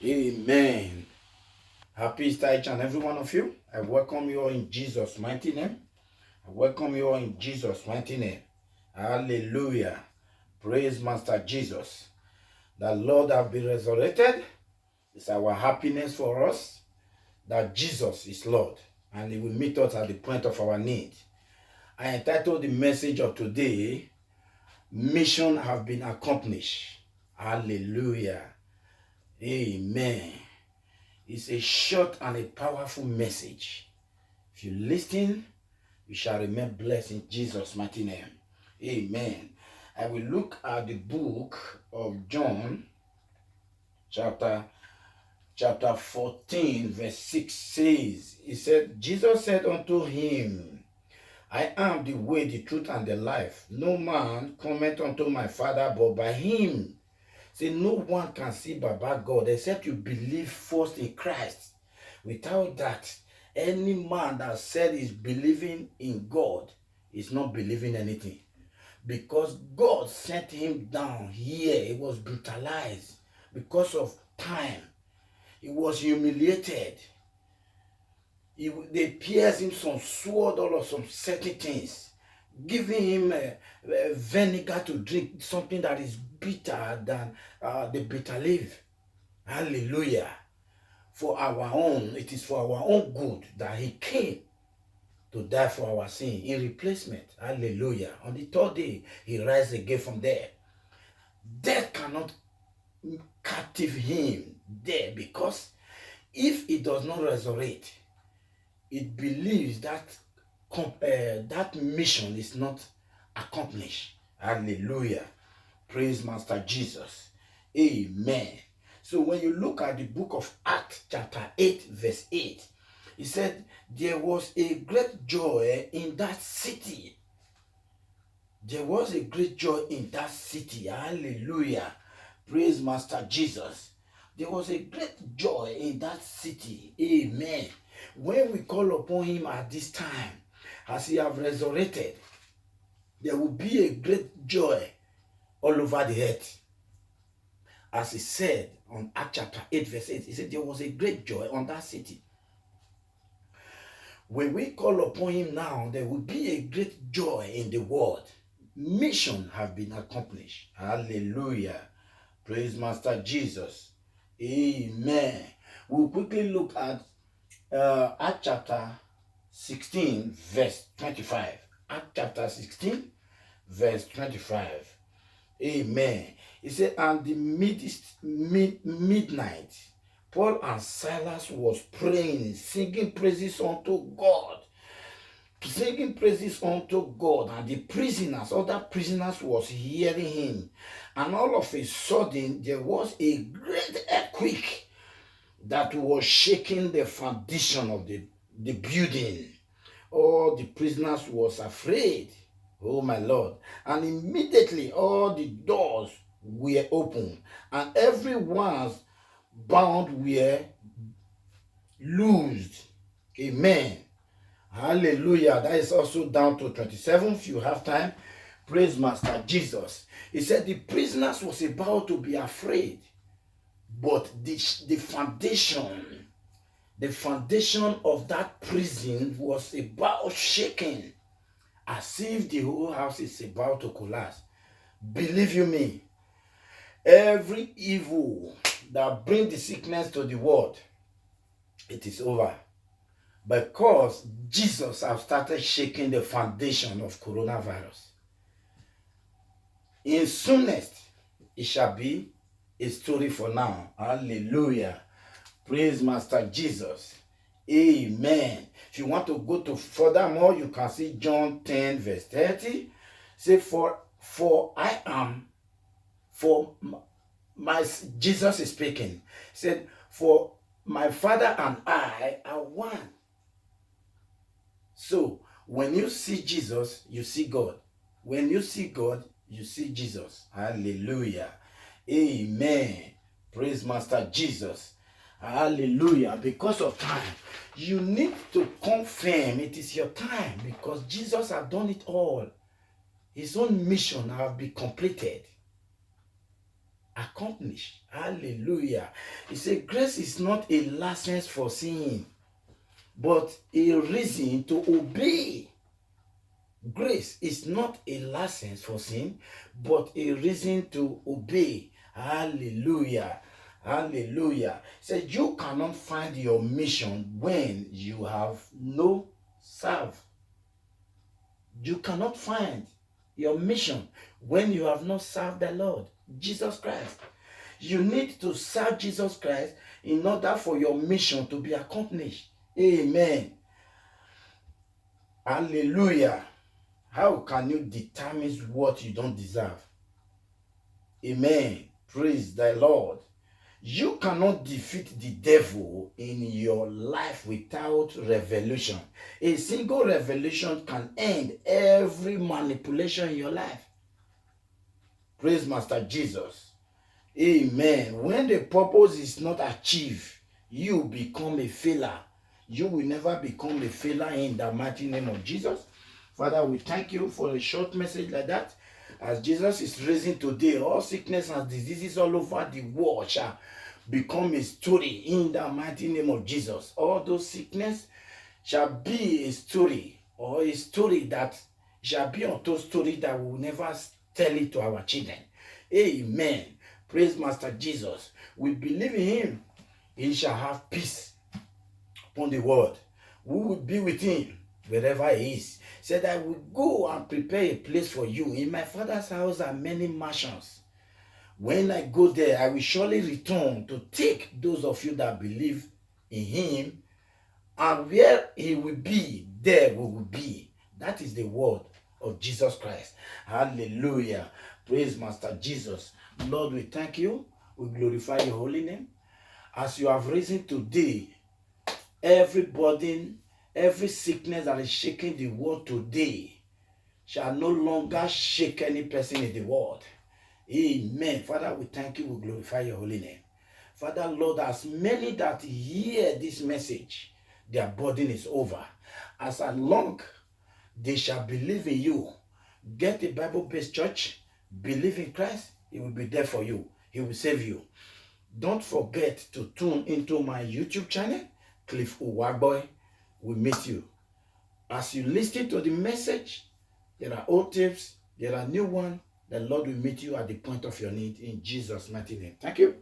Amen. Happy Easter, each and every one of you. I welcome you all in Jesus' mighty name. I welcome you all in Jesus' mighty name. Hallelujah. Praise Master Jesus. The Lord has been resurrected. It's our happiness for us that Jesus is Lord and He will meet us at the point of our need. I entitled the message of today, Mission Have Been Accomplished. Hallelujah. Amen. It's a short and a powerful message. If you listen, you shall remain blessed in Jesus' mighty name. Amen. I will look at the book of John, chapter 14, verse 6 says, He said, Jesus said unto him, I am the way, the truth, and the life. No man cometh unto my Father but by him. Say, no one can see Baba God except you believe first in Christ. Without that, any man that said he's believing in God is not believing anything. Because God sent him down here. He was brutalized because of time. He was humiliated. They pierced him some sword or some certain things, giving him vinegar to drink, something that is bitter than the bitter leaf. Hallelujah. For our own, it is for our own good that he came to die for our sin in replacement. Hallelujah. On the third day, he rise again from there. Death cannot captive him there, because if he does not resurrect, it believes that that mission is not accomplished. Hallelujah. Praise Master Jesus. Amen. So when you look at the book of Acts chapter 8 verse 8, he said there was a great joy in that city. There was a great joy in that city. Hallelujah. Praise Master Jesus. There was a great joy in that city. Amen. When we call upon him at this time, as he have resurrected, there will be a great joy all over the earth. As he said on Acts chapter 8 verse 8, he said there was a great joy on that city. When we call upon him now, there will be a great joy in the world. Mission have been accomplished. Hallelujah. Praise Master Jesus. Amen. We'll quickly look at Acts chapter 16 verse 25. Acts chapter 16 verse 25. Amen. He said, and the midnight, Paul and Silas was praying, singing praises unto God. Singing praises unto God, and the prisoners, other prisoners, was hearing him. And all of a sudden, there was a great earthquake that was shaking the foundation of the building. All the prisoners was afraid. Oh my Lord. And immediately all the doors were open, and everyone's bound were loosed. Amen. Hallelujah. That is also down to 27 if you have time. Praise Master Jesus. He said the prisoners was about to be afraid, but the foundation of that prison was about shaking, as if the whole house is about to collapse. Believe you me, every evil that brings the sickness to the world, it is over. Because Jesus has started shaking the foundation of coronavirus. In soonest, it shall be a story for now. Hallelujah. Praise Master Jesus. Amen. If you want to go to furthermore, you can see John 10 verse 30. Say, for I am, for my, Jesus is speaking. He said, for my Father and I are one. So, when you see Jesus, you see God. When you see God, you see Jesus. Hallelujah. Amen. Praise Master Jesus. Hallelujah. Because of time, you need to confirm it is your time, because Jesus has done it all. His own mission have been completed. accomplished. Hallelujah. He said, grace is not a license for sin, but a reason to obey. Grace is not a license for sin, but a reason to obey. Hallelujah. Hallelujah. He said, you cannot find your mission when you have no serve. You cannot find your mission when you have not served the Lord, Jesus Christ. You need to serve Jesus Christ in order for your mission to be accomplished. Amen. Hallelujah. How can you determine what you don't deserve? Amen. Praise the Lord. You cannot defeat the devil in your life without revelation. A single revelation can end every manipulation in your life. Praise Master Jesus. Amen. When the purpose is not achieved, you become a failure. You will never become a failure in the mighty name of Jesus. Father, we thank you for a short message like that. As Jesus is raising today, all sickness and diseases all over the world shall become a story in the mighty name of Jesus. All those sickness shall be a story, or a story that shall be untold story that we will never tell it to our children. Amen. Praise Master Jesus. We believe in him. He shall have peace upon the world. We will be with him wherever he is. Said, I will go and prepare a place for you. In my Father's house are many mansions. When I go there, I will surely return to take those of you that believe in him, and where he will be, there we will be. That is the word of Jesus Christ. Hallelujah. Praise Master Jesus. Lord, we thank you. We glorify your holy name. As you have risen today, every burden, every sickness that is shaking the world today shall no longer shake any person in the world. Amen. Father, we thank you. We glorify your holy name. Father, Lord, as many that hear this message, their burden is over. As long they shall believe in you, get a Bible-based church, believe in Christ, he will be there for you. He will save you. Don't forget to tune into my YouTube channel, Cliff Uwagboy will meet you. As you listen to the message, there are old tips, there are new ones. The Lord will meet you at the point of your need in Jesus' mighty name. Thank you.